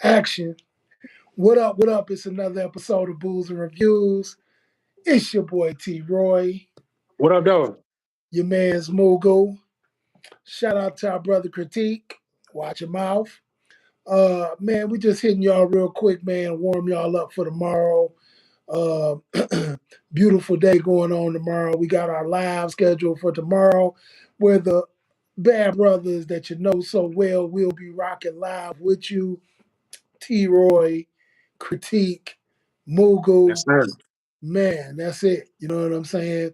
Action. What up? What up? It's another episode of Booze and Reviews. It's your boy T Roy, What up, though? your man's Mugu. Shout out to our brother Critique. Watch your mouth. Man, we just hitting y'all real quick, man. Warm y'all up for tomorrow. Uh, Beautiful day going on tomorrow. We got our live schedule for tomorrow, where the bad brothers that you know so well will be rocking live with you. T Roy, Critique, Yes, Mugu. sir. Man, that's it. You know what I'm saying?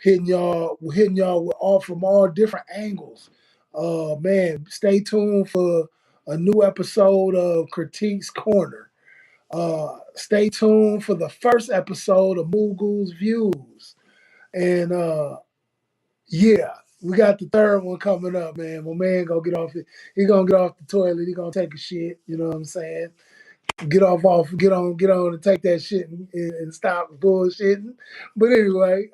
Hitting y'all with all from all different angles. Man, stay tuned for a new episode of Critique's Corner. Stay tuned for the first episode of Mugu's Views. And yeah, we got the third one coming up, man. My man gonna get off it. He gonna get off the toilet. He gonna take a shit. You know what I'm saying? Get on and take that shit and stop bullshitting. But anyway,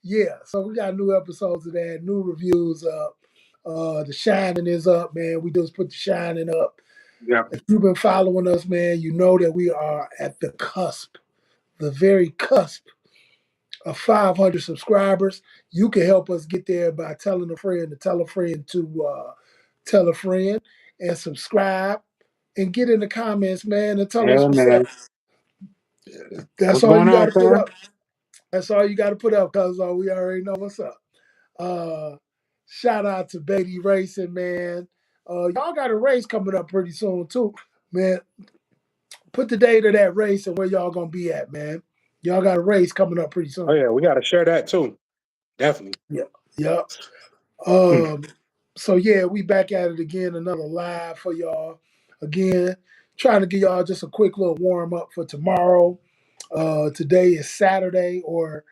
yeah, so we got new episodes of that, new reviews up. The Shining is up, man. We just put the Shining up. Yep. If you've been following us, man, you know that we are at the cusp, the very cusp of 500 subscribers. You can help us get there by telling a friend to tell a friend to tell a friend and subscribe and get in the comments, man, and tell us Yeah, what's up. man. That's What's all going you got on, to put fam? up. That's all you got to put up, cuz we already know what's up. Uh, Shout out to Beatty Racing, man. Y'all got a race coming up pretty soon too, man. Put the date of that race and where y'all gonna be at, man. Y'all got a race coming up pretty Oh, soon. yeah, we got to share that, too. Definitely. Yep, yep. Hmm. Um, so yeah, we back at it again, another live for y'all. Again, trying to give y'all just a quick little warm up for tomorrow. Today is Saturday, or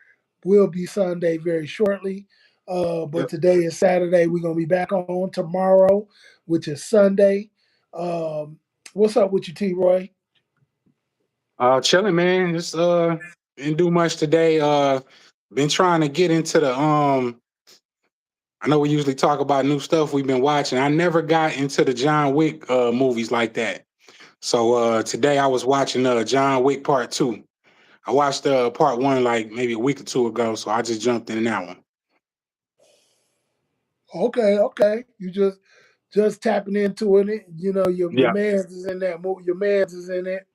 will be Sunday very shortly. But Yep. today is Saturday. We're gonna be back on tomorrow, which is Sunday. Um, what's up with you, T Roy? Chilling, man. Just didn't do much today. Been trying to get into the I know we usually talk about new stuff we've been watching. I never got into the John Wick movies like that. So today I was watching John Wick Part 2. I watched Part 1 like maybe a week or two ago, so I just jumped in that one. Okay, okay. You just tapping into it. You know, your Yeah. man's is in that movie. Your man's is in it.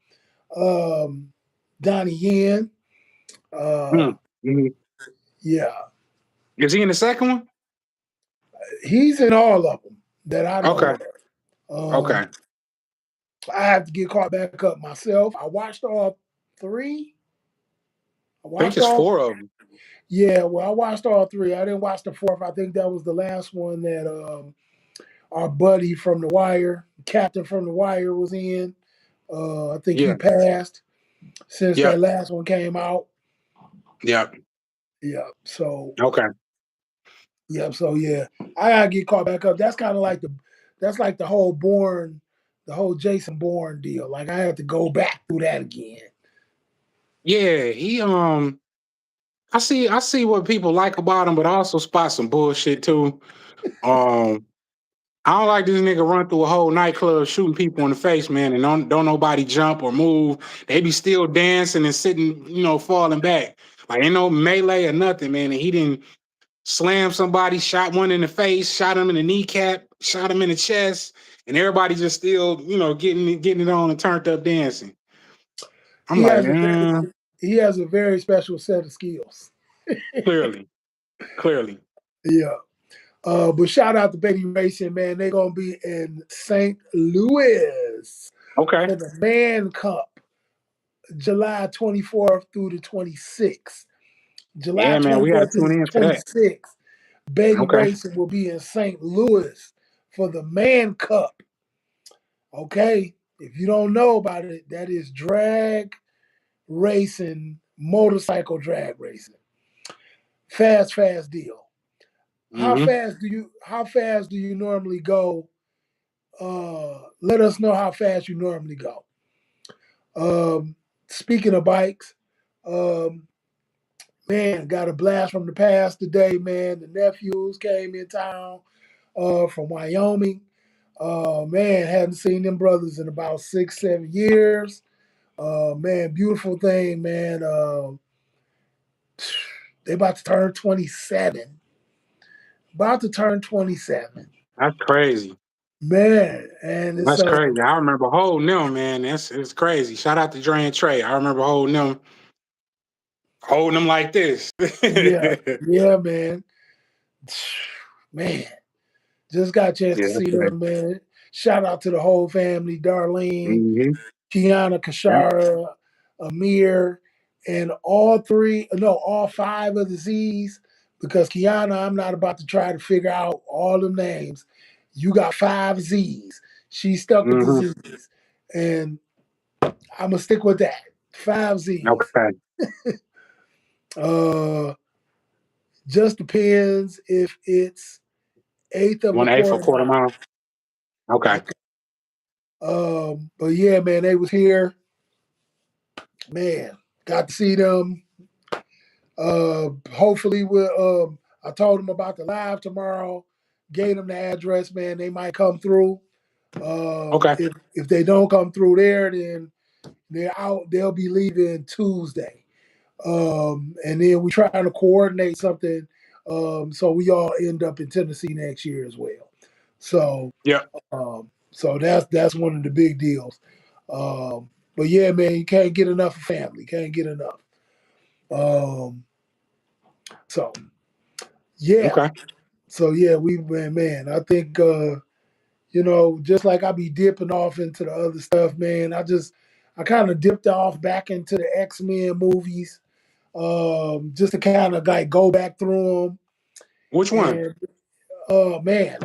Donnie Yen. Uh, Mm-hmm. yeah, Is he in the second one? he's in all of them that I know Okay. of. Okay. I have to get caught back up myself. I watched all three. I I think watched it's all. four of them. Yeah, well, I watched all three. I didn't watch the fourth. I think that was the last one that our buddy from the Wire, Captain from the Wire, was in. I think he Yeah. passed since that Yep. last one came out. Yep. Yeah. So Okay. yeah. So yeah, I gotta get caught back up. That's kind of like the whole the whole Jason Bourne deal. Like I have to go back through that again. Yeah, he I see what people like about him, but I also spot some bullshit too. Um I don't like this nigga run through a whole nightclub shooting people in the face, man, and don't nobody jump or move. They be still dancing and sitting, falling back. Like ain't no melee or nothing, man. And he didn't slam somebody, shot one in the face, shot him in the kneecap, shot him in the chest, and everybody just still, getting it on and turned up dancing. I'm He like, has a very man, he has a very special set of skills. clearly, clearly. Yeah. But shout out to Betty Racing, man. They're gonna be in St. Louis Okay. for the Man Cup, July 24th through the 26th. July Yeah, man, we got to 24th to tune the in for that. 26th, Betty Okay. Racing will be in St. Louis for the Man Cup. Okay. If you don't know about it, that is drag racing, motorcycle drag racing. Fast deal. Hmm. How fast do you normally go? Let us know how fast you normally go. Speaking of bikes, um, man, got a blast from the past today, man. The nephews came in town from Wyoming. Man, hadn't seen them brothers in about 6, 7 years. Man, beautiful thing, man. They about to turn 27. About to turn 27. That's crazy. Man, and it's That's crazy. I remember holding them, man. It's crazy. Shout out to Dre and Trey. I remember holding them like this. yeah, Yeah, yeah, man. Man, just got a chance to that's see crazy. them, man. Shout out to the whole family, Darlene, Mm-hmm. Kiana, Yeah. Kashara, Amir, and all 5 of the Z's. Because Kiana, I'm not about to try to figure out all the names. You got 5 Z's. She stuck with the Mm-hmm. Z's. And I'm gonna stick with that. 5 Z's. Okay. Uh just depends if it's eighth of a 1/8 for quarter quarter mile. mile. Okay. Okay. But yeah, man, they was here. Man, got to see them. Hopefully we'll I told them about the live tomorrow, gave them the address, man. They might come through. Okay. If they don't come through there, then they're out, they'll be leaving Tuesday. And then we trying to coordinate something so we all end up in Tennessee next year as well. So Yep. so that's one of the big deals. But yeah, man, you can't get enough of family. Can't get enough. Um, so yeah, Okay. so yeah, we man. I think just like I be dipping off into the other stuff, man. I kind of dipped off back into the X-Men movies, just to kind of like go back through Which them. one? And man,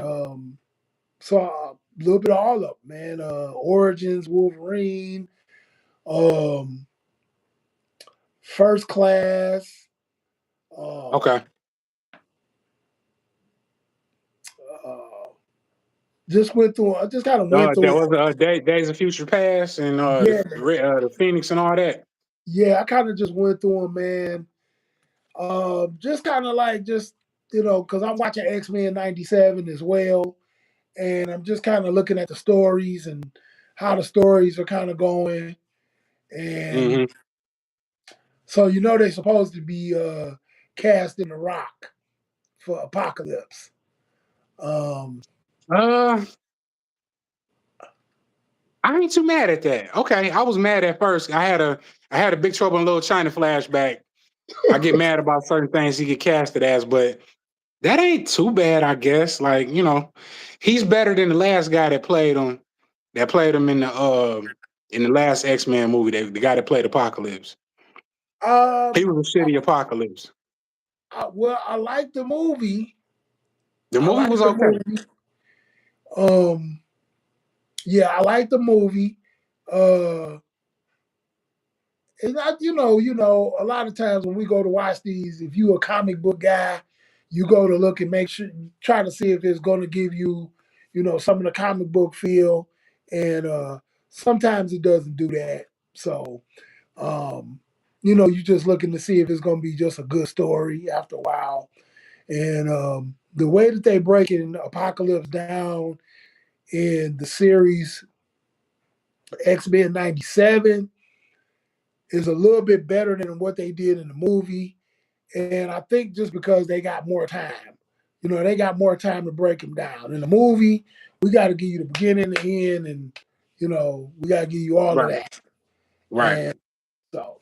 saw a little bit of all of them, man. Origins, Wolverine, um, First Class. Um, Okay. uh, just went through. I just kind of went through There it. was Days of Future Past and Yeah, the Phoenix and all that. yeah. I kind of just went through them, man. Just kind of like just because I'm watching X Men '97 as well, and I'm just kind of looking at the stories and how the stories are kind of going, and Mm-hmm. so they're supposed to be cast in the Rock for Apocalypse. Um, Uh, I ain't too mad at that. Okay, I was mad at first. I had a Big Trouble in Little China flashback. I get mad about certain things he get casted as, but that ain't too bad, I guess. Like, he's better than the last guy that played him in the last X-Men movie, the guy that played Apocalypse. He um, was a shitty Apocalypse. well, I like the movie. The I movie like was the okay. movie. Um, yeah, I like the movie. Uh, and a lot of times when we go to watch these, if you a comic book guy, you go to look and make sure, try to see if it's going to give you, some of the comic book feel, and sometimes it doesn't do that. So, you're just looking to see if it's going to be just a good story after a while. And the way that they break in Apocalypse down in the series X-Men '97 is a little bit better than what they did in the movie. And I think just because they got more time, they got more time to break them down. In the movie, we got to give you the beginning, the end, and we got to give you all of Right. that. Right. And so,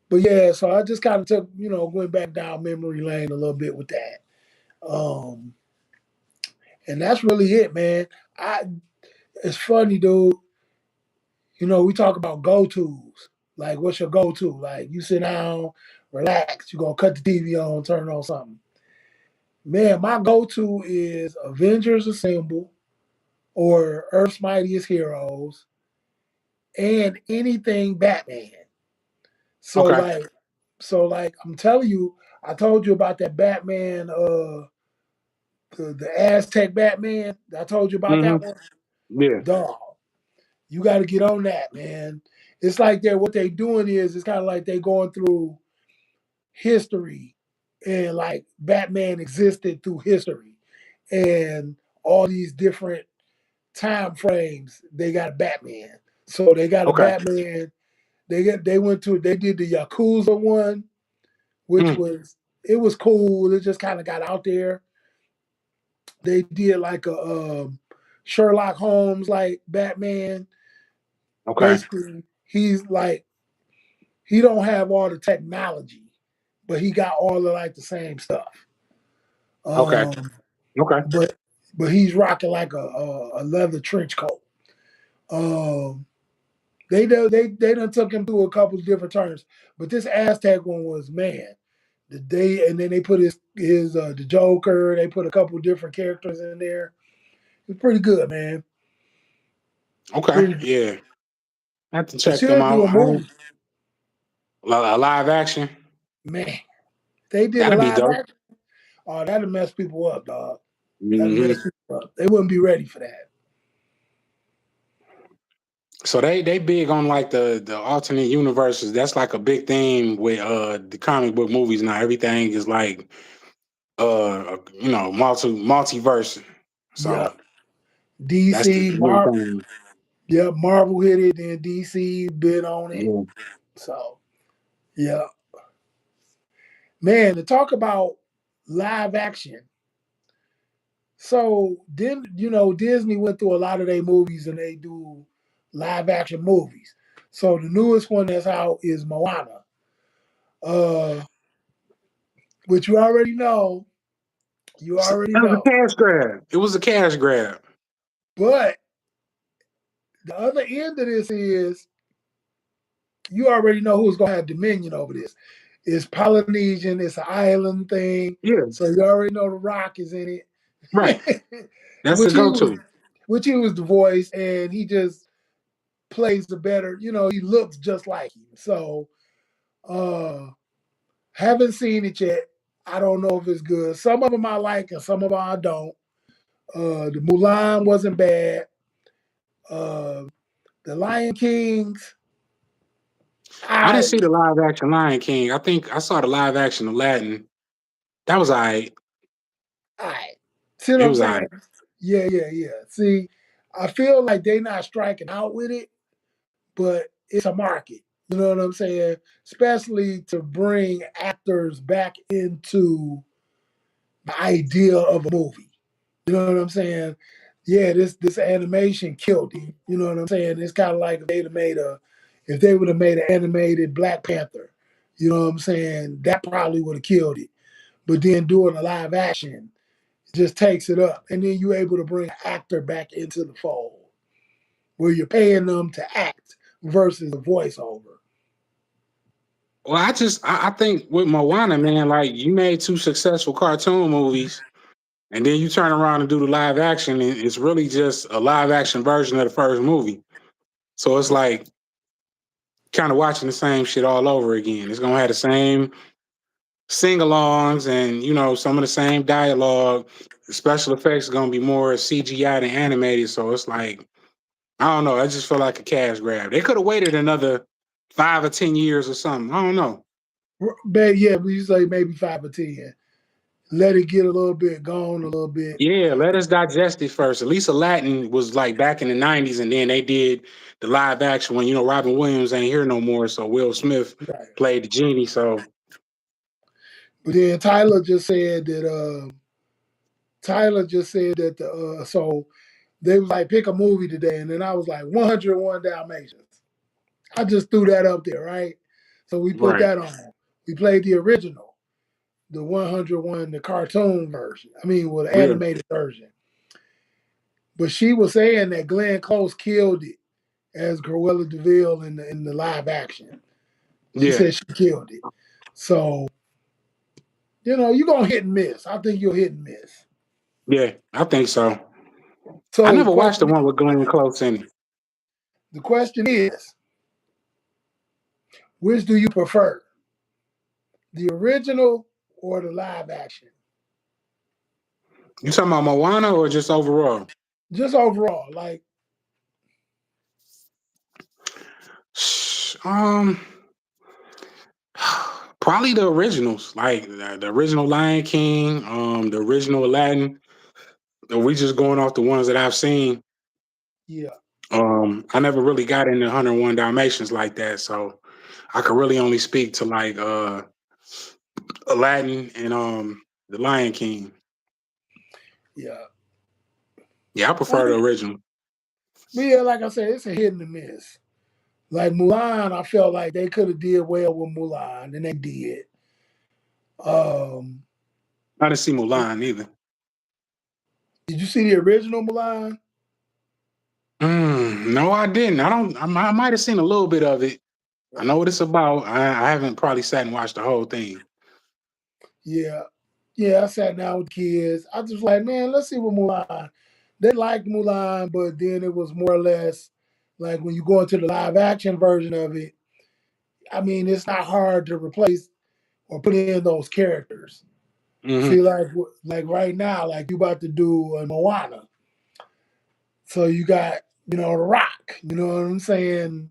but yeah, so I just kind of took, went back down memory lane a little bit with that. Um, and that's really it, man. I It's funny, dude. We talk about go tos. Like, what's your go to? Like, you sit down, relax. You gonna cut the TV on, turn on something. Man, my go to is Avengers Assemble or Earth's Mightiest Heroes and anything Batman. So Okay. like, I'm telling you, I told you about that Batman, the Aztec Batman. I told you about Mm-hmm. that one. Yeah. Dog, you got to get on that, man. It's like what they doing is it's kind of like they going through history and like Batman existed through history and all these different time frames. They got a Batman. So they got a Okay. Batman. They did the Yakuza one, which Mm, was it was cool. It just kind of got out there. They did like a Sherlock Holmes like Batman. okay. Basically, he's like he don't have all the technology, but he got all the like the same stuff. Okay. Um, Okay. but he's rocking like a leather trench coat. Um, they done took him through a couple of different turns, but this Aztec one was man. The day and then they put his the Joker. They put a couple of different characters in there. It's pretty good, man. Okay. Pretty good. Yeah. I have to They check them should do out. a movie, A live action. man. They did a That'd be live dope. action. Oh, that'd mess people up, dog. That'd mess Hmm. people up. They wouldn't be ready for that. So they big on like the alternate universes. That's like a big thing with the comic book movies now. Everything is like multiverse. So Yep. that's the DC, new thing. yep, Marvel hit it, then DC been on it. Yeah. So, yeah. Man, to talk about live action. So then Disney went through a lot of their movies and they do live action movies. So the newest one that's out is Moana. Uh which you already know. You So already that was a know. cash grab. It was a cash grab. But the other end of this is you already know who's gonna have dominion over this. It's Polynesian, it's an island thing. Yeah. So you already know the Rock is in Right. it. That's the which he go was to. which he was the voice and he just plays the better, he looks just like him. So haven't seen it yet. I don't know if it's good. Some of them I like and some of them I don't. The Mulan wasn't bad. Uh the Lion Kings, I didn't I see the live action Lion King. I think I saw the live action Aladdin. That was alright. I see what It I'm was saying? alright. Yeah, yeah, yeah. See, I feel like they not striking out with it, but it's a market. You know what I'm saying? Especially to bring actors back into the idea of a movie. You know what I'm saying? Yeah, this animation killed it. You know what I'm saying? It's kind of like if they would have made an animated Black Panther. You know what I'm saying? That probably would have killed it. But then doing a live action just takes it up, and then you're able to bring an actor back into the fold where you're paying them to act versus a voiceover. Well, I think with Moana, man, like you made two successful cartoon movies, and then you turn around and do the live action, and it's really just a live action version of the first movie. So it's like kind of watching the same shit all over again. It's gonna have the same sing-alongs and some of the same dialogue. The special effects are gonna be more CGI than animated. So it's like I don't know. I just feel like a cash grab. They could have waited another 5 or 10 years or something. I don't know. But yeah, we say maybe 5 or 10. Let it get a little bit gone a little bit. Yeah, let us digest it first. At least Aladdin was like back in the '90s, and then they did the live action when Robin Williams ain't here no more, so Will Smith Right. played the genie. So But then Tyler just said that so they was like pick a movie today, and then I was like 101 Dalmatians. I just threw that up there, right? So we put right, that on. We played the original, the 101, the cartoon version. I mean, well, the yeah, animated version. But she was saying that Glenn Close killed it as Cruella Deville in the live action. She yeah, said she killed it. So you're gonna hit and miss. I think you'll hit and miss. yeah. I think so. I So never watched the one with Glenn Close in it. the question is, which do you prefer? The original or the live action? You talking about Moana or just overall? Just overall, like Um, probably the originals, like the original Lion King, the original Aladdin. We just going off the ones that I've seen. Yeah, I never really got into 101 Dalmatians like that, so I could really only speak to like Aladdin and The Lion King. yeah. Yeah, I I prefer the mean, original. but yeah, like I said, it's a hit and a miss. Like Mulan, I felt like they could have did well with Mulan, and they did. Um, I didn't see Mulan either. did you see the original Mulan? No, I didn't. I don't. I might have seen a little bit of it. I know what it's about. I haven't probably sat and watched the whole thing. Yeah, yeah. I sat down with kids. I just like, man, let's see what Mulan. They liked Mulan, but then it was more or less like when you go into the live action version of it. I mean, it's not hard to replace or put in those characters. See, Hmm. like right now, like you about to do a Moana, so you got The Rock. You know what I'm saying?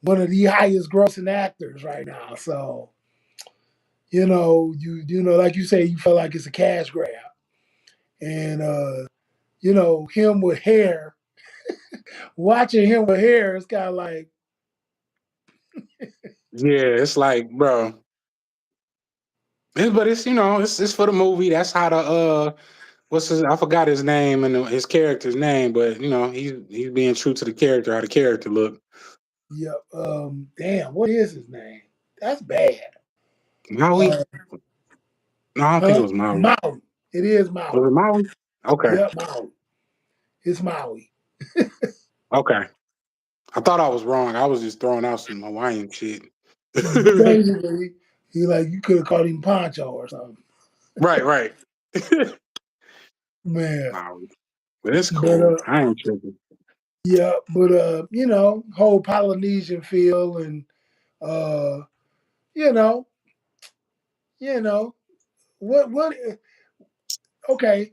One of the highest grossing actors right now. So like you say, you feel like it's a cash grab, and him with hair. Watching him with hair, it's kind of like, Yeah, it's like, bro. But it's for the movie. That's how the what's his? I forgot his name and his character's name, but he's being true to the character. How the character look. yeah, damn, what is his name? That's bad. Maui? Uh, No, I don't think it huh? was Maui. Maui. It is Was it Maui. Maui? Okay, Yep, Maui. It's Maui. okay. I thought I was wrong. I was just throwing out some Hawaiian shit. Basically, you could have called him Poncho or something. Right, right. Man. Maui. But it's But cool. I ain't tripping. yeah, but whole Polynesian feel and uh, you know, you know, what okay,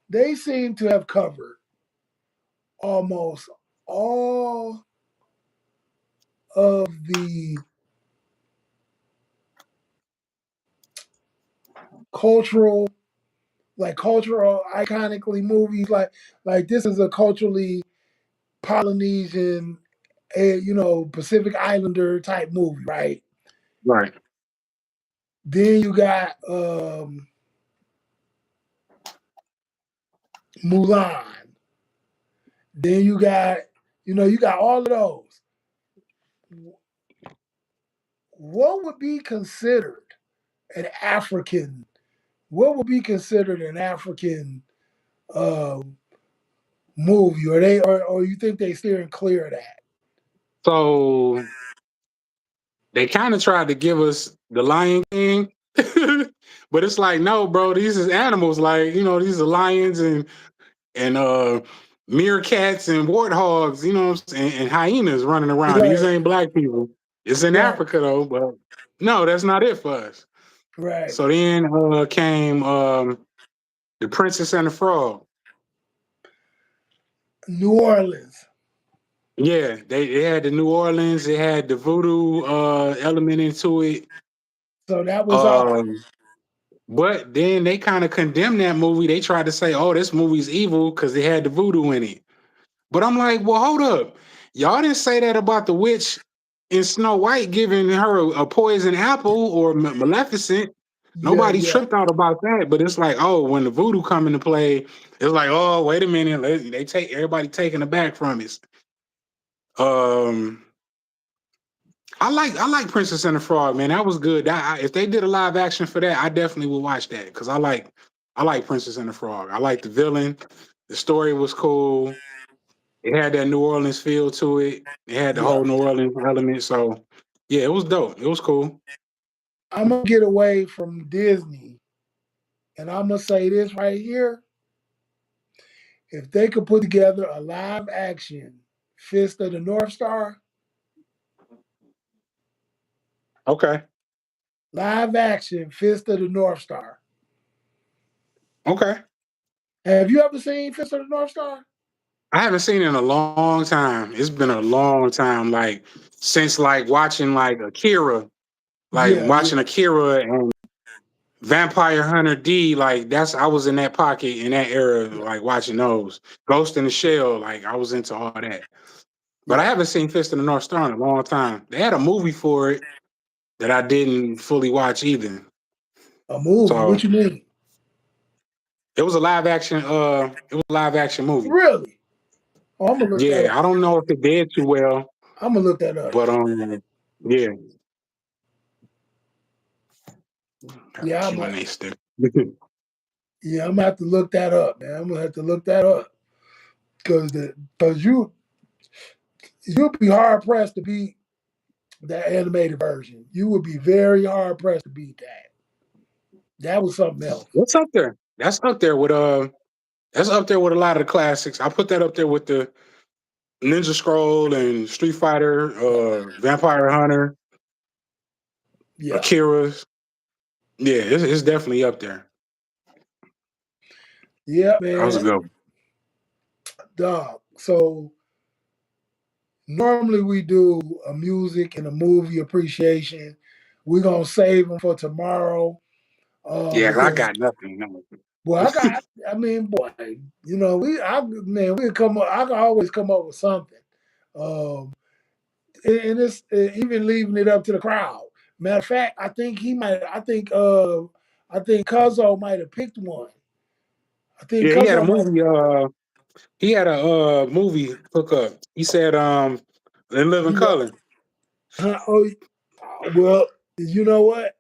they seem to have covered almost all of the cultural cultural iconically movies like this is a culturally Polynesian Pacific Islander type movie, right? Right. Then you got Mulan. Then you got all of those. What would be considered an African? What would be considered an African uh, movie, or you think they steering clear of that? So they kind of tried to give us the Lion King, but it's like, no, bro, these is animals. Like, these are lions and meerkats and warthogs, and hyenas running around. These Right, ain't black people. It's in right, Africa though, but no, that's not it for us. right. So then came the Princess and the Frog. New Orleans. Yeah, they had the New Orleans. They had the voodoo element into it. So that was off. Um, but then they kind of condemned that movie. They tried to say, "Oh, this movie's evil because they had the voodoo in it." But I'm like, well, hold up. Y'all didn't say that about the witch in Snow White giving her a poison apple or Maleficent. Yeah, Nobody yeah, tripped out about that. But it's like, oh, when the voodoo come into play, it's like, oh, wait a minute. They take everybody taking it back from it. Um, I like Princess and the Frog, man. That was good. If they did a live action for that, I definitely would watch that because I like Princess and the Frog. I like the villain. The story was cool. It had that New Orleans feel to it. It had the yeah. whole New Orleans element. So yeah, it was dope. It was cool. I'm gonna get away from Disney, and I'm gonna say this right here: if they could put together a live action Fist of the North Star, Okay. live action Fist of the North Star. Okay. Have you ever seen Fist of the North Star? I haven't seen it in a long time. It's been a long time, like since like watching like Akira, Yeah, yeah, and Vampire Hunter D, like I was in that pocket in that era, Yeah, like watching those. Ghost in the Shell, like I was into all that. But I yeah. haven't seen Fist of the North Star in a long time. They had a movie for it that I didn't fully watch either. A movie? So What you mean? it was a live action. It was a live action movie. Really? Oh, I'm gonna look that Yeah, up. I don't know if it did too well, I'm gonna look that up. but yeah, got a Yeah, Q&A stick. yeah, I'm gonna have to look that up, man. I'm gonna have to look that up because you'll be hard pressed to beat that animated version. You would be very hard pressed to beat that. That was something else. What's up there? That's up there with a lot of the classics. I put that up there with the Ninja Scroll and Street Fighter, Vampire Hunter, Yeah, Akira's. Yeah, it's definitely up there. yeah, That was a man. good one. Dog. So normally we do a music and a movie appreciation. We're gonna save them for tomorrow. Yeah, I Because got nothing. No. well, I got. I mean, boy, we could come up. I can always come up with something. Um, and it's even leaving it up to the crowd. Matter of fact, I think he might. I think Cuzzo might have picked one. I think Yeah, he had a Cuzzo might have. movie. He had a movie hookup. He said, "In Living You know, Color." oh, well, you know what?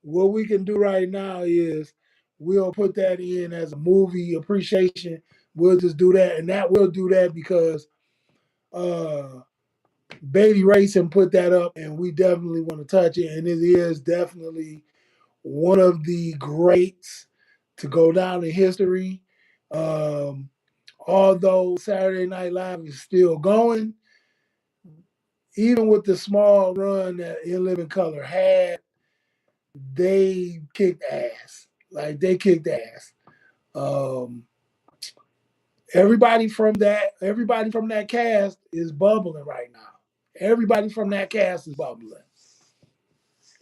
What we can do right now is we'll put that in as a movie appreciation. We'll just do that, and that we'll do that because uh Baby Racing put that up, and we definitely want to touch it. And it is definitely one of the greats to go down in history. Um, although Saturday Night Live is still going, even with the small run that In Living Color had, they kicked ass. Like they kicked ass. Um, everybody from that cast is bubbling right now. Everybody from that cast is bubbling.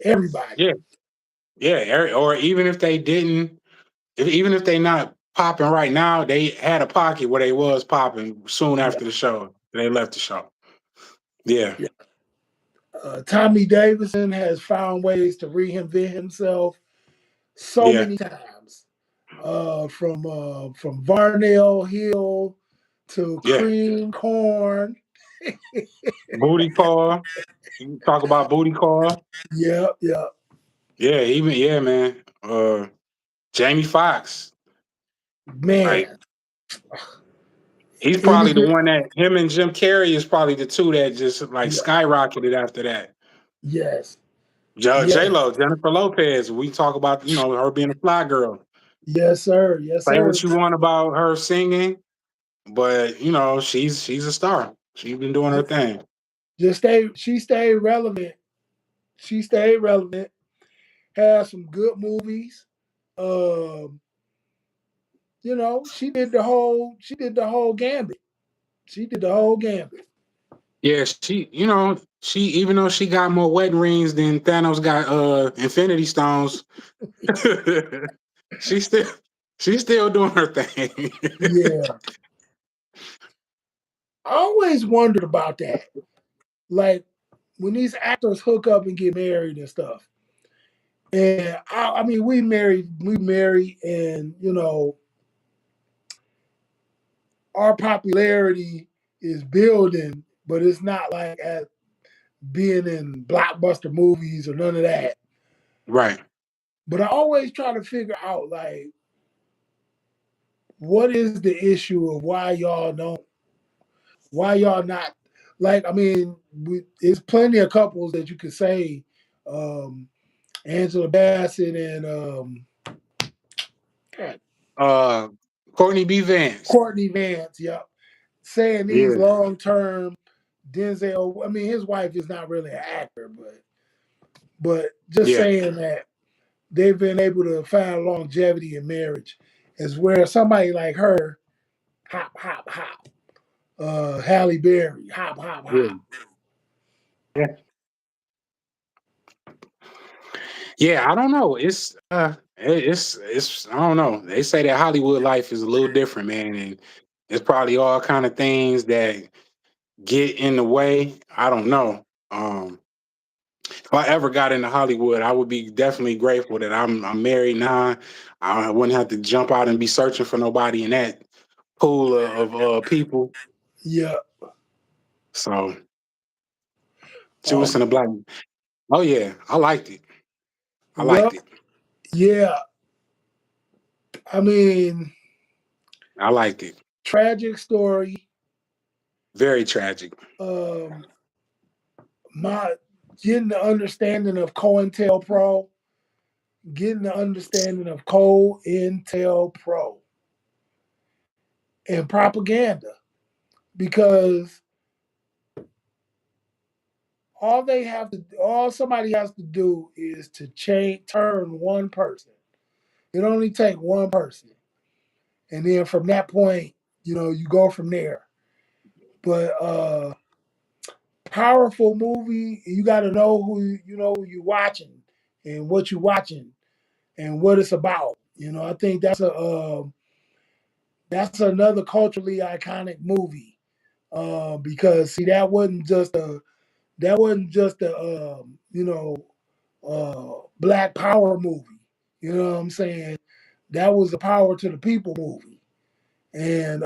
Everybody. Yeah, yeah. Or even if they didn't, even if they not popping right now, they had a pocket where they was popping soon Yeah. after the show. They left the show. Yeah, Yeah. Tommy Davidson has found ways to reinvent himself so yeah, many times. From Varnell Hill to yeah. Cream Corn. Booty call. You talk about booty call. Yeah, yeah, Yeah, even yeah, man. Jamie Foxx. Like man. he's probably the Anything. one that him and Jim Carrey is probably the two that just like Yeah, skyrocketed after that. yes, J yes, Lo, Jennifer Lopez. We talk about her being a fly girl. yes, sir, yes, Say sir. what you want about her singing, but she's a star. She's been doing her thing. Just stay. She stayed relevant. She stayed relevant. Had some good movies. Um, she did the whole. She did the whole gambit. She did the whole gambit. Yeah, she even though she got more wedding rings than Thanos got Infinity Stones, she still she's still doing her thing. Yeah, I always wondered about that. Like when these actors hook up and get married and stuff. And I mean, we married, and our popularity is building, but it's not like at being in blockbuster movies or none of that. Right. But I always try to figure out like what is the issue of why y'all not like I mean, there's plenty of couples that you could say, um, Angela Bassett and God, Uh Courtney B. Vance. Courtney Vance, yep, saying these Yeah. long term Denzel. I mean, his wife is not really an actor, but just Yeah. saying that they've been able to find longevity in marriage is where somebody like her, hop, hop, hop. Halle Berry, hop, hop, Yeah. hop. Yeah. Yeah, I don't know. It's It's I don't know. They say that Hollywood life is a little different, man, and it's probably all kind of things that get in the way. I don't know. If I ever got into Hollywood, I would be definitely grateful that I'm married now. I wouldn't have to jump out and be searching for nobody in that pool of people. Yeah. So Judas Um. and the Black. Oh yeah, I liked it. I Well. liked it. Yeah. I mean, I liked it. tragic story. Very tragic. Um. My getting the understanding of COINTELPRO, getting the understanding of COINTELPRO and propaganda, because all somebody has to do is to turn one person. It only take one person, and then from that point, you go from there. But powerful movie, you got to know who you're watching and what you're watching and what it's about. I think that's another culturally iconic movie, because see that wasn't just a Black Power movie. You know what I'm saying? That was a Power to the People movie, and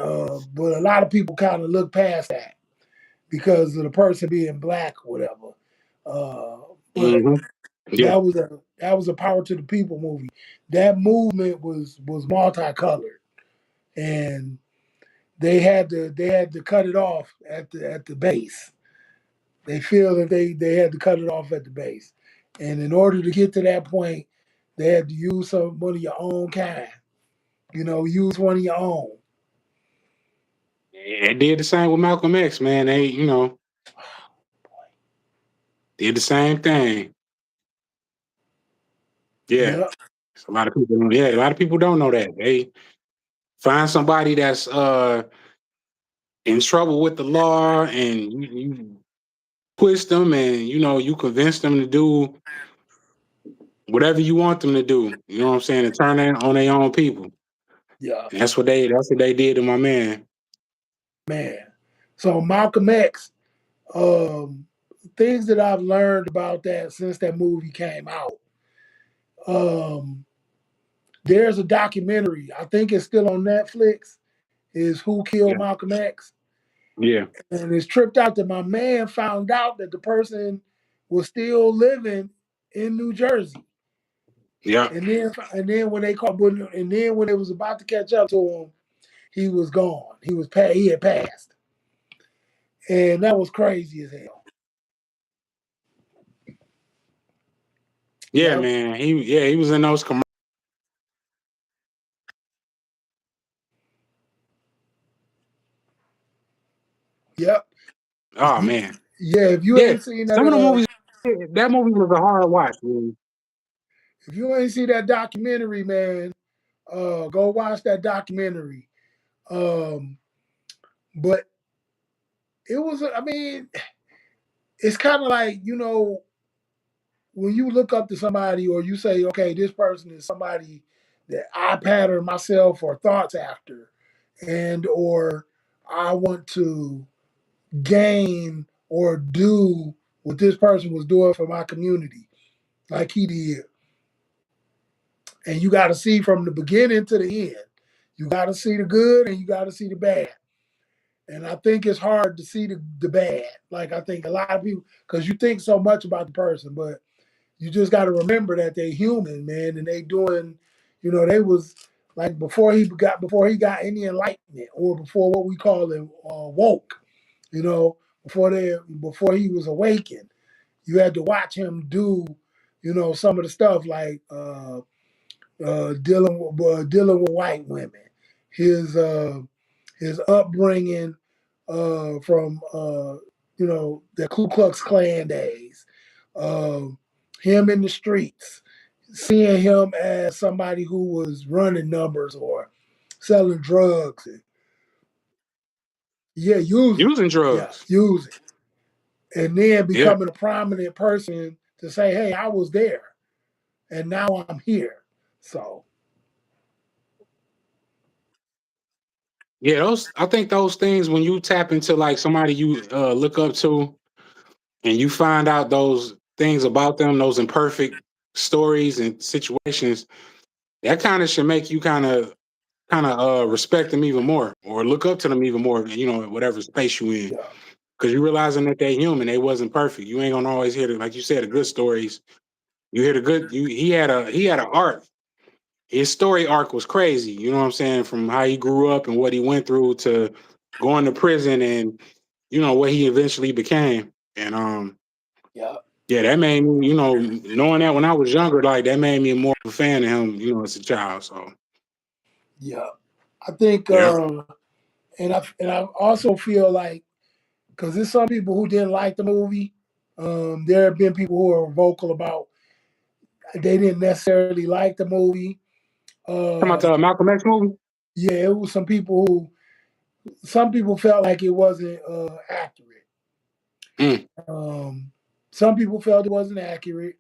but a lot of people kind of look past that because of the person being black or whatever. But Hmm. Yeah. that was a Power to the People movie. That movement was multicolored, and they had to cut it off at the base. They feel that they had to cut it off at the base, and in order to get to that point, they had to use one of your own kind. Use one of your own. They did the same with Malcolm X, man. They, did the same thing. Yeah. Yep, A lot of people, yeah, a lot of people don't know that. They find somebody that's in trouble with the law, and you twist them, and you convince them to do whatever you want them to do. You know what I'm saying? And turn that on their own people. yeah, And that's what they did to my man. man. So Malcolm X, um, things that I've learned about that since that movie came out. Um, there's a documentary. I think it's still on Netflix. Is Who Killed Yeah. Malcolm X? Yeah. And it's tripped out that my man found out that the person was still living in New Jersey. Yeah. And then when it was about to catch up to him, he was gone. He had passed. And that was crazy as hell. Yeah, Yep. man. He was in those commercials. Yep. Oh man. Yeah, if you Yeah. ain't seen that Some of the movies, that movie was a hard watch, man. if you ain't see that documentary, man, go watch that documentary. Um, but it was I mean, it's kind of like, when you look up to somebody or you say, okay, this person is somebody that I pattern myself or thoughts after, and or I want to gain or do what this person was doing for my community, like he did. And you got to see from the beginning to the end. You got to see the good and you got to see the bad. And I think it's hard to see the bad. Like I think a lot of people, because you think so much about the person, but you just got to remember that they're human, man, and they doing, they was like before he got any enlightenment or before what we call it woke, you know, before he was awakened, you had to watch him do, some of the stuff like dealing with white women, his uh, his upbringing from the Ku Klux Klan days, him in the streets, seeing him as somebody who was running numbers or selling drugs, and yeah, Using drugs. use it, and then Yeah. becoming a prominent person to say, "Hey, I was there, and now I'm here." So Yeah, those I think those things when you tap into like somebody you look up to and you find out those things about them, those imperfect stories and situations, that kind of should make you kind of respect them even more or look up to them even more, you know, whatever space you in. yeah, Because you're realizing that they're human, they wasn't perfect. You ain't gonna always hear the, like you said, the good stories. You hear the good. He had an arc. His story arc was crazy. You know what I'm saying? From how he grew up and what he went through to going to prison and you know what he eventually became. And yeah, yeah, that made me, you know, knowing that when I was younger, like that made me more of a fan of him, you know, as a child. So yeah. I think, yeah. and I also feel like because there's some people who didn't like the movie. There have been people who are vocal about they didn't necessarily like the movie. Talking about Uh, the Malcolm X movie? yeah, it was some people felt like it wasn't accurate. Mm. Um, some people felt it wasn't accurate.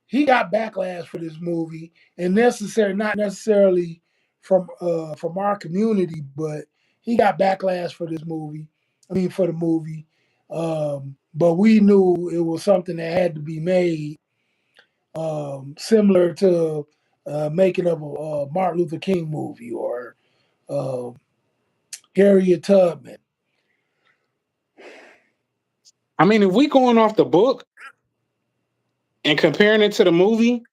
He got backlash for this movie, and not necessarily from our community, but he got backlash for this movie. I mean, for the movie. But we knew it was something that had to be made, similar to making of a Martin Luther King movie or uh, Harriet Tubman. I mean, if we going off the book and comparing it to the movie,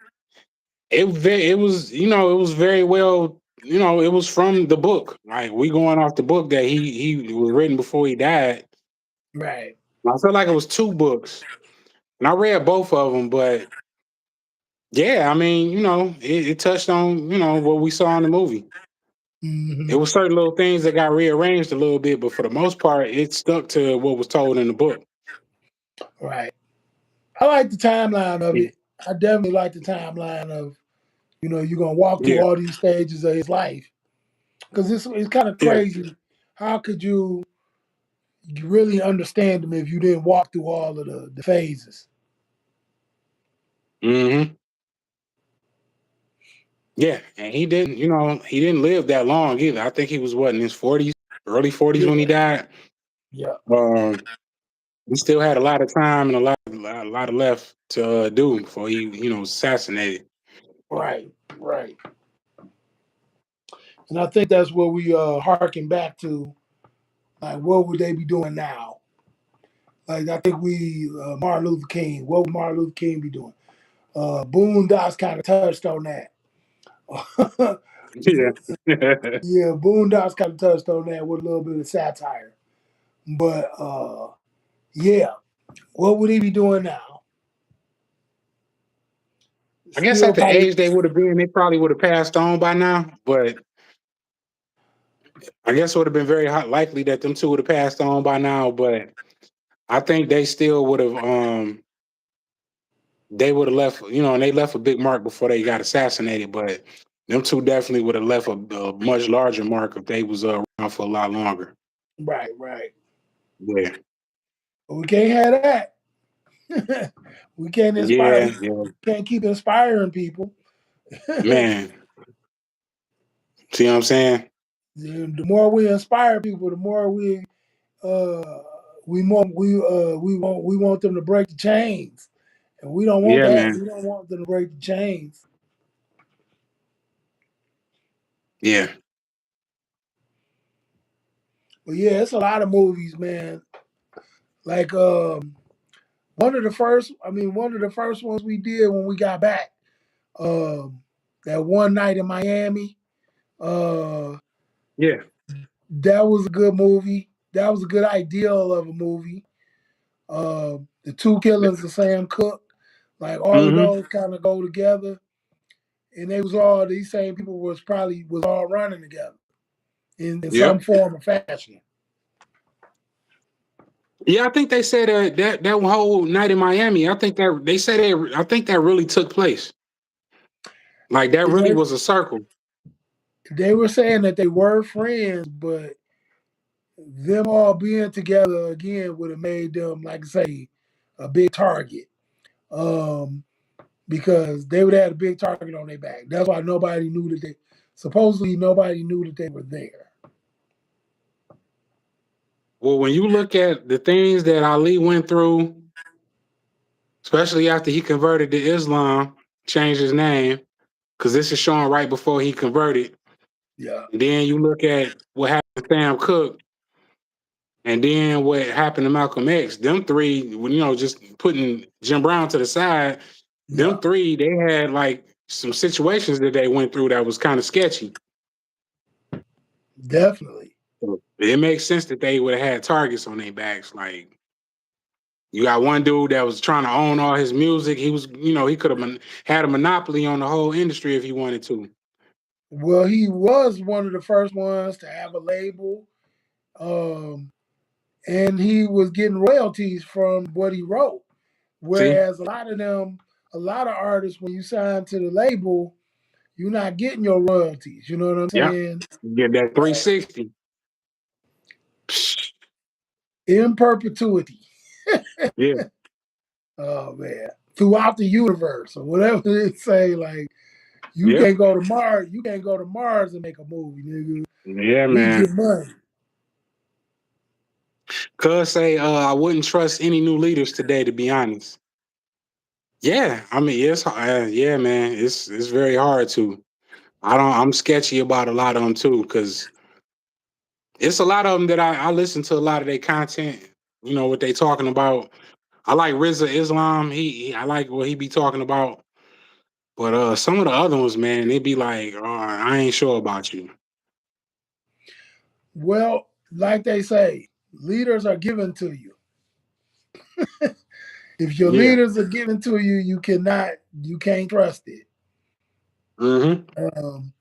it was you know it was very well you know it was from the book. Like we going off the book that he was written before he died. Right. I felt like it was two books, and I read both of them. But yeah, I mean, you know, it touched on you know what we saw in the movie. It Hmm. was certain little things that got rearranged a little bit, but for the most part, it stuck to what was told in the book. Right. I like the timeline of Yeah, it. I definitely like the timeline of you're gonna walk through yeah, all these stages of his life because it's kind of yeah. crazy. How could you really understand him if you didn't walk through all of the phases? Hmm. Yeah, and he didn't, you know, he didn't live that long either. I think he was what in his 40s, early 40s when he Yeah, died. yeah, Um, he still had a lot of time and a lot of left to do before he, you know, was assassinated. right, right. And I think that's what we harken back to. Like, what would they be doing now? Like, I think we Martin Luther King. What would Martin Luther King be doing? Boondocks kind of touched on that. Yeah, Yeah, Boondocks kind of touched on that with a little bit of satire. But yeah, what would he be doing now? I guess Still at the probably age they would have been, they probably would have passed on by now. But I guess it would have been very likely that them two would have passed on by now. But I think they still would have. They would have left, you know, and they left a big mark before they got assassinated. But them two definitely would have left a much larger mark if they was around for a lot longer. right, right. Yeah, But we can't have that. We can't inspire. yeah, yeah. Can't keep inspiring people. Man, see what I'm saying? The more we inspire people, the more uh, we want them to break the chains, and we don't want Yeah, that. man. We don't want them to break the chains. Yeah, But yeah, it's a lot of movies, man. Like one of the first ones we did when we got back. Um, that one night in Miami. Uh, yeah, that was a good movie. That was a good ideal of a movie. The Two Killings of Sam Cooke, like all of mm-hmm. those kind of go together, and they was all these same people was all running together in some Yep. form or fashion. Yeah, I think they said that whole night in Miami. I think that they said I think that really took place. Like that really They, was a circle. they were saying that they were friends, but them all being together again would have made them, like I say, a big target. Um, because they would have a big target on their back. That's why nobody knew that they supposedly nobody knew that they were there. Well, when you look at the things that Ali went through, especially after he converted to Islam, changed his name, because this is showing right before he converted. Yeah, And then you look at what happened to Sam Cooke, and then what happened to Malcolm X. Them three, just putting Jim Brown to the side, them yeah, three, they had like some situations that they went through that was kind of sketchy. definitely. So it makes sense that they would have had targets on their backs. Like you got one dude that was trying to own all his music. He was, he could have had a monopoly on the whole industry if he wanted to. Well, he was one of the first ones to have a label, um, and he was getting royalties from what he wrote. See? Whereas a lot of artists, when you sign to the label, you're not getting your royalties. You know what I'm Yeah. saying? You get that Like 360. in perpetuity. Yeah. Oh man, throughout the universe or whatever they say. Like you Yep. can't go to Mars. You can't go to Mars and make a movie, nigga. Yeah, We man. get money. Cuz say, I wouldn't trust any new leaders today, to be honest. Yeah, I mean, yeah, man, it's very hard to. I'm sketchy about a lot of them too, because it's a lot of them that I listen to a lot of their content. What they talking about. I like Rizza Islam. I like what he be talking about. But some of the other ones, man, they be like, oh, I ain't sure about you. Well, like they say, leaders are given to you. If your Yeah. leaders are given to you, you can't trust it. Mm-hmm. Um,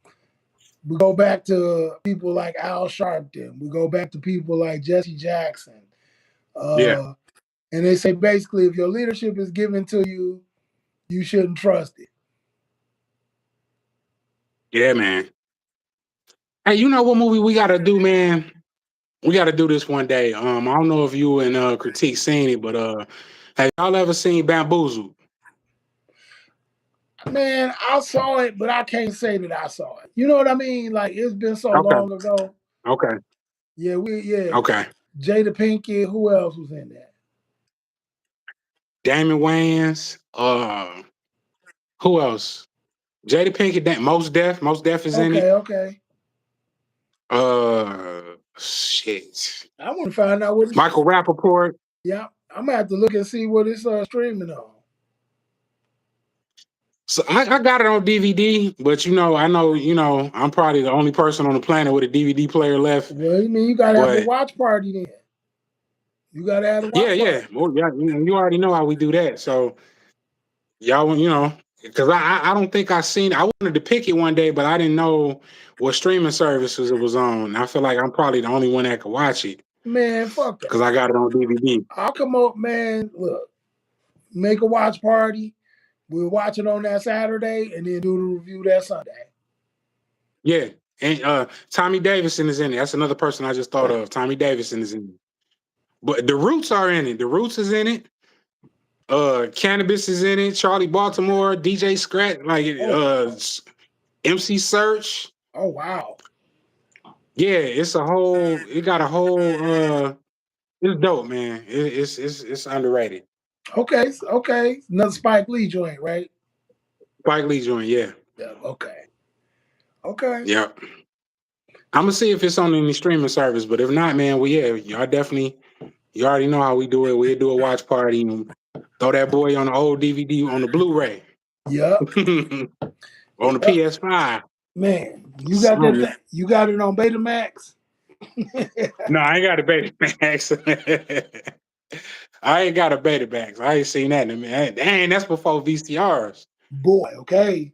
we go back to people like Al Sharpton. We go back to people like Jesse Jackson. Yeah. Uh, and they say basically, if your leadership is given to you, you shouldn't trust it. Yeah, man. Hey, you know what movie we gotta do, man? We gotta do this one day. I don't know if you and Critique seen it, but have y'all ever seen Bamboozled? Man, I saw it, but I can't say that I saw it. You know what I mean? Like it's been so Okay. long ago. Okay. Yeah. Okay. Jada Pinkett. Who else was in that? Damon Wayans. Who else? Jada Pinkett. Most Def is in it. Okay. Shit. I want to find out what. Michael Rappaport. Yeah, I'm gonna have to look and see what it's streaming on. So I got it on DVD, but I know, I'm probably the only person on the planet with a DVD player left. Well, you mean you gotta have a But watch party then? You gotta have a yeah, watch yeah. party. Well, yeah, you already know how we do that. So y'all, because I don't think I seen. I wanted to pick it one day, but I didn't know what streaming services it was on. I feel like I'm probably the only one that could watch it Man, fuck because that. I got it on DVD. I'll come up, man. Look, make a watch party. We'll watch it on that Saturday and then do the review that Sunday. Yeah, and Tommy Davidson is in it. That's another person I just thought of. Tommy Davidson is in it. But the Roots are in it. The Roots is in it. Cannabis is in it. Charlie Baltimore, DJ Scratch, like Oh, MC Search. oh wow. Yeah, it got a whole it's dope, man. It's underrated. Okay. Another Spike Lee joint, right? Spike Lee joint, yeah. Yeah, okay. Yep. I'm gonna see if it's on any streaming service, but if not, man, y'all definitely you already know how we do it. We'll do a watch party and throw that boy on the old DVD on the Blu-ray. Yep. On the Yep. PS5. Man, you got that Something. thing. You got it on Betamax? No, I ain't got a Betamax. I ain't got a Betamax. I ain't seen that in a minute. Dang, that's before VCRs. Boy, okay.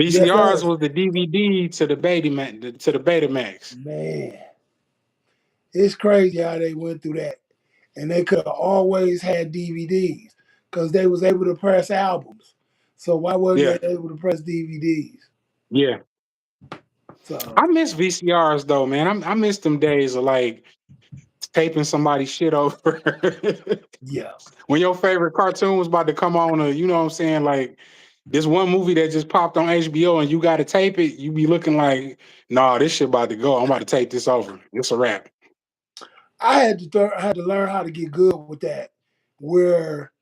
Yes, VCRs sir. was the DVD to the Betamax. Man, it's crazy how they went through that. And they could have always had DVDs because they was able to press albums. So why wasn't Yeah, they able to press DVDs? yeah. So I miss VCRs though, man. I miss them days of like taping somebody's shit over. Yeah. When your favorite cartoon was about to come on, you know what I'm saying? Like this one movie that just popped on HBO and you got to tape it, you be looking like, nah, this shit about to go. I'm about to tape this over. It's a wrap. I had to learn how to get good with that, where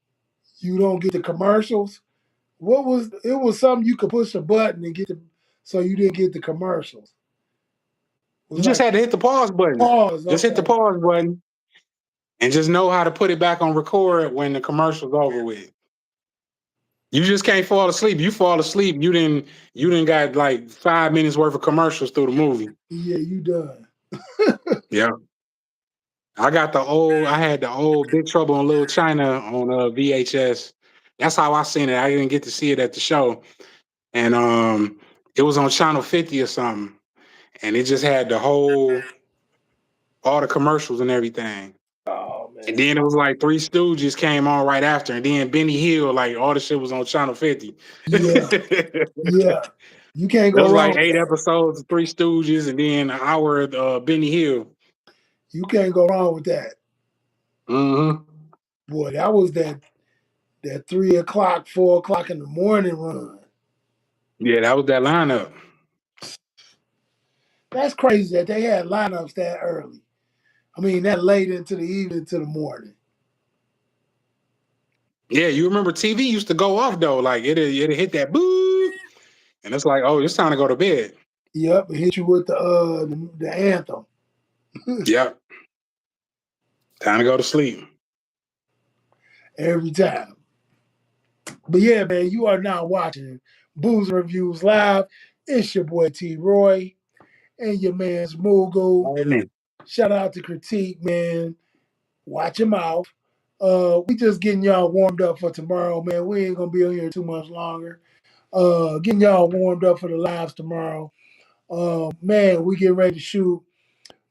you don't get the commercials. What was it? Was something you could push a button and get the, so you didn't get the commercials. It was You just like had to hit the pause button. pause. Just hit the Okay. pause button and just know how to put it back on record when the commercial's over with. You just can't fall asleep. You fall asleep, you didn't got like 5 minutes worth of commercials through the movie. Yeah, you done. Yeah. I had the old Big Trouble in Little China on VHS. That's how I seen it. I didn't get to see it at the show. And it was on channel 50 or something. And it just had all the commercials and everything. Oh And man. then it was like Three Stooges came on right after. And then Benny Hill, like all the shit was on channel 50. Yeah, It yeah. You can't go was wrong like with 8 that. episodes of Three Stooges and then an hour of Benny Hill. You can't go wrong with that. Hmm. Boy, that was that 3 o'clock, 4 o'clock in the morning run. Yeah, that was that lineup. That's crazy that they had lineups that early. I mean, that late into the evening to the morning. Yeah, you remember TV used to go off though, like it hit that boop, and it's like, oh, it's time to go to bed. Yep, it hit you with the anthem Yep, time to go to sleep. every time. But yeah, man, you are now watching Booze Reviews Live. It's your boy T Roy and your man's Moogle. Right, man. Shout out to Critique, man. Watch your mouth. We just getting y'all warmed up for tomorrow, man. We ain't gonna be on here too much longer. Getting y'all warmed up for the lives tomorrow. Man, we get ready to shoot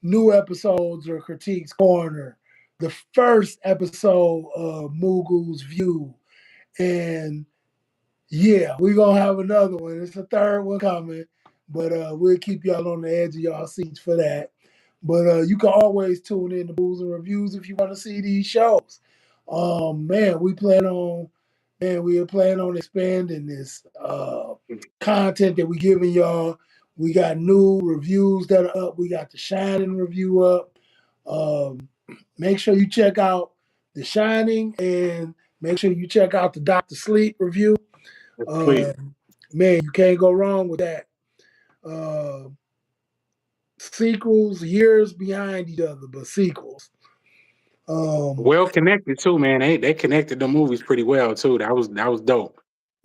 new episodes of Critique's Corner. The first episode of Moogle's View. And yeah, we're gonna have another one. It's a third one coming, but we'll keep y'all on the edge of y'all seats for that. But you can always tune in to Booze and Reviews if you want to see these shows. Man, we are planning on expanding this content that we giving y'all. We got new reviews that are up. We got the Shining review up. Um, Make sure you check out the Shining and make sure you check out the Doctor Sleep review. Sleep. Um, Man, you can't go wrong with that. Uh, Sequels, years behind each other, but sequels. Um, Well connected too, man. They connected the movies pretty well too. That was dope,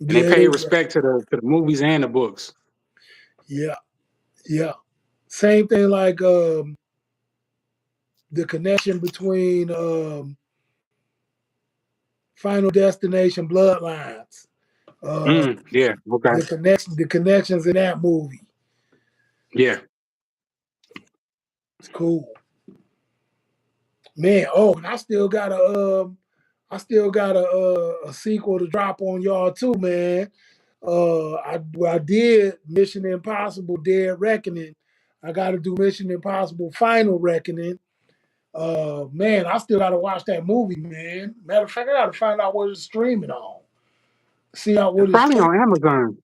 and they yeah, paid respect to the movies and the books. yeah, yeah. Same thing like the connection between Final Destination Bloodlines. Uh, Yeah, okay, the connections in that movie. yeah. It's cool. Man, oh, and I still got a sequel to drop on y'all too, man. I did Mission Impossible Dead Reckoning. I got to do Mission Impossible Final Reckoning. Man, I still got to watch that movie, man. Matter of fact, I got to find out what it's streaming on. See out It's what it's probably streaming. on Amazon.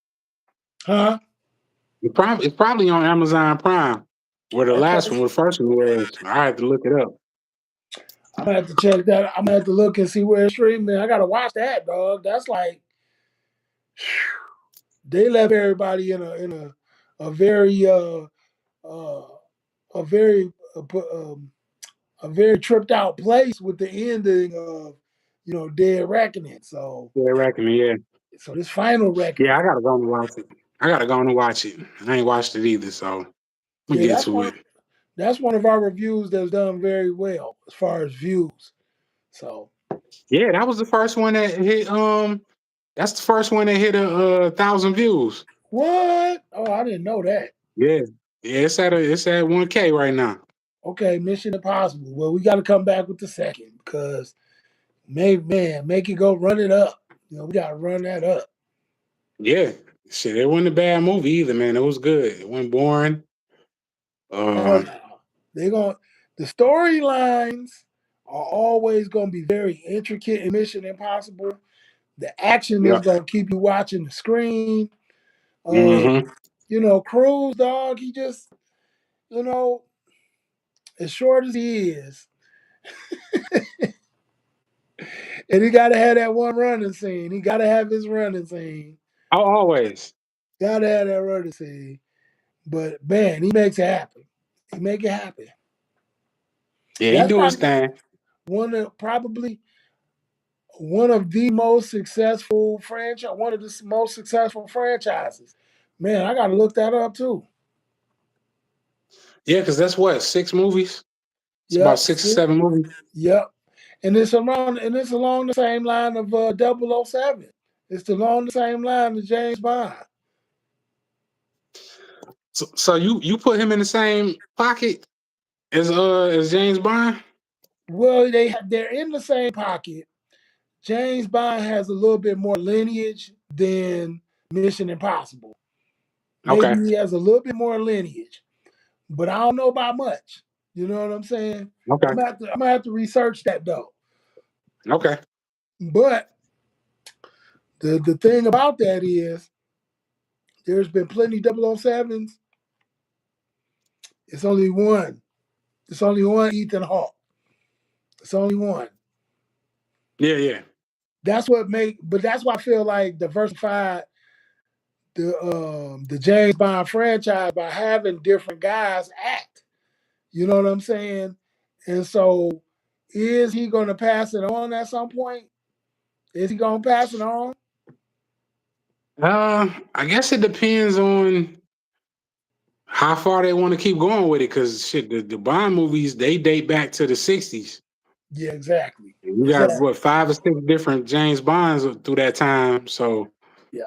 Huh? It's probably on Amazon Prime. Where the Okay. last one, the first one was. I had to look it up. I'm gonna have to check that. I'm gonna have to look and see where it's streaming. I gotta watch that, dog. That's like they left everybody a very uh a very a very tripped out place with the ending of Dead Reckoning. Yeah, recommend. Yeah, So this final yeah. reckoning, I gotta go and watch it. I gotta go and watch it. I ain't watched it either, so I'm gonna yeah, get to it. that's one of our reviews that's done very well as far as views. So Yeah, that was the first one that hit. That's the first one that hit 1,000 views. what? Oh, I didn't know that. Yeah, yeah. It's at 1K right now. Okay, Mission Impossible. Well, we got to come back with the second because make it go run it up. We got to run that up. Yeah, shit. It wasn't a bad movie either, man. It was good. It wasn't boring. Oh Uh, no, they going The storylines are always going to be very intricate in Mission Impossible. The action is Yeah. going to keep you watching the screen. Uh, Mm-hmm. Cruise, dog, he just, you know, as short as he is, and he got to have that one running scene. He got to have his running scene. Always. Got to have that running scene. But man, he makes it happen. He make it happen. Yeah, he That's do his probably thing. probably one of the most successful franchise, one of the most successful franchises. Man, I got to look that up too. Yeah, because that's what, 6 movies? It's about Yep, 6 or 7 movies. yep. And it's along the same line of 007. It's along the same line as James Bond. So you put him in the same pocket as James Bond? Well, they're in the same pocket. James Bond has a little bit more lineage than Mission Impossible. Maybe Okay. he has a little bit more lineage, but I don't know about much. You know what I'm saying? Okay. I'm gonna have to research that though. Okay. But the thing about that is there's been plenty 007s. It's only one. It's only one Ethan Hawke. It's only one. Yeah, yeah. But that's why I feel like diversified the James Bond franchise by having different guys act. You know what I'm saying? And so, is he going to pass it on at some point? Is he going to pass it on? I guess it depends on how far they want to keep going with it. Cause shit, the Bond movies, they date back to the 60s. Yeah, exactly. You got Exactly. what, 5 or 6 different James Bonds through that time. So Yeah.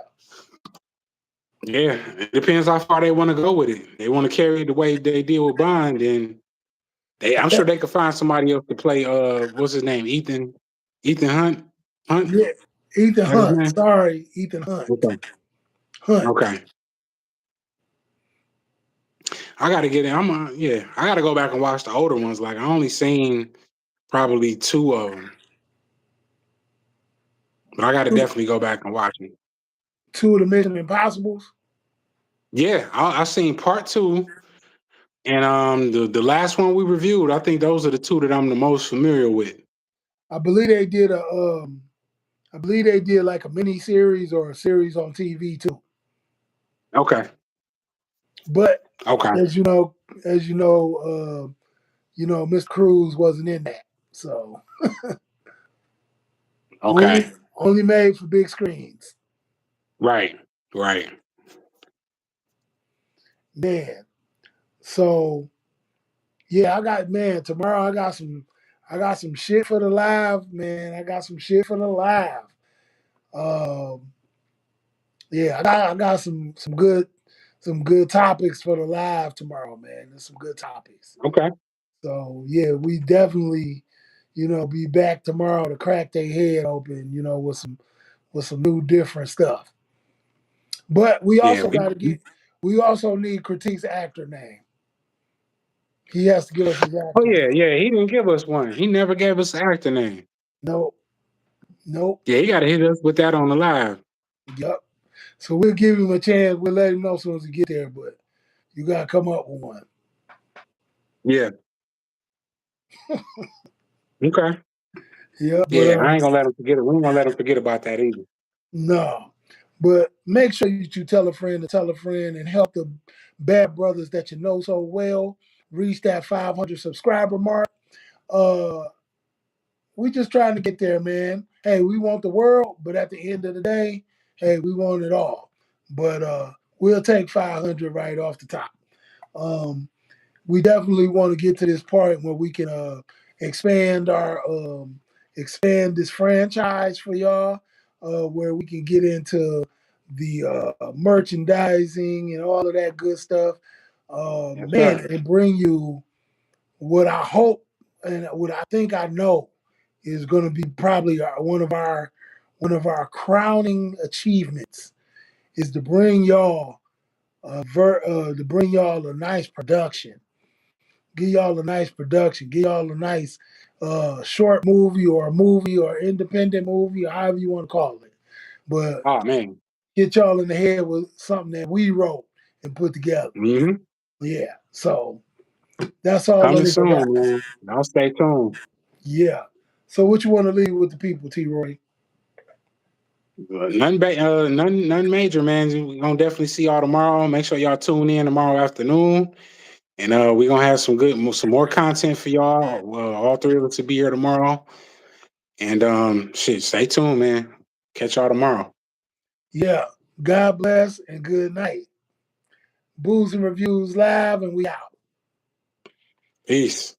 yeah, it depends how far they want to go with it. They want to carry it the way they deal with Bond, then I'm sure they could find somebody else to play what's his name? Ethan Hunt? Hunt? Yeah. Ethan That his Hunt. name? Sorry, Ethan Hunt. Okay. Hunt. Okay. I gotta get in. Yeah, I gotta go back and watch the older ones. Like I only seen probably 2 of them. But I gotta Two, definitely go back and watch them. two of the Mission Impossibles. Yeah, I seen part 2 and the last one we reviewed. I think those are the 2 that I'm the most familiar with. I believe they did a I believe they did like a mini series or a series on TV too. Okay. But Okay. as you know, as Miss Cruz wasn't in that. So only Okay. only made for big screens. Right. Right. Man. So yeah, tomorrow I got some shit for the live, man. I got some shit for the live. Um yeah, I got some good topics for the live tomorrow, man. There's some good topics. Okay. So yeah, we definitely, be back tomorrow to crack their head open, with some new different stuff. But Yeah. we also need Critique's actor name. He has to give us his Oh actor name. yeah, yeah. He didn't give us one. He never gave us an actor name. Nope, nope, Yeah, he gotta hit us with that on the live. yep. So we'll give him a chance. We'll let him know as soon as we get there, but you gotta come up with one. Yeah. Okay. Yeah, but Yeah, I ain't gonna let him forget it. We ain't gonna let him forget about that either. no. But make sure that you tell a friend to tell a friend and help the bad brothers that you know so well reach that 500 subscriber mark. Uh, we just trying to get there, man. Hey, we want the world, but at the end of the day, hey, we want it all. But we'll take 500 right off the top. Um, we definitely want to get to this part where we can expand our expand this franchise for y'all, where we can get into the merchandising and all of that good stuff. Yes, Man, sir. and bring you what I hope and what I think I know is going to be probably one of our crowning achievements is to bring y'all to bring y'all a nice production give y'all a nice production, give y'all a nice short movie or independent movie or however you want to call it. But Oh man. get y'all in the head with something that we wrote and put together. Mm-hmm. Yeah. So that's all a Coming nigga got. soon, man. Y'all stay tuned. Yeah. So what you want to leave with the people, T. Roy? Nothing major, man. We're gonna definitely see y'all tomorrow. Make sure y'all tune in tomorrow afternoon. And we're gonna have some more content for y'all. All three of us to be here tomorrow. And stay tuned, man. Catch y'all tomorrow. Yeah. God bless and good night. Booze and Reviews live, and we out. Peace.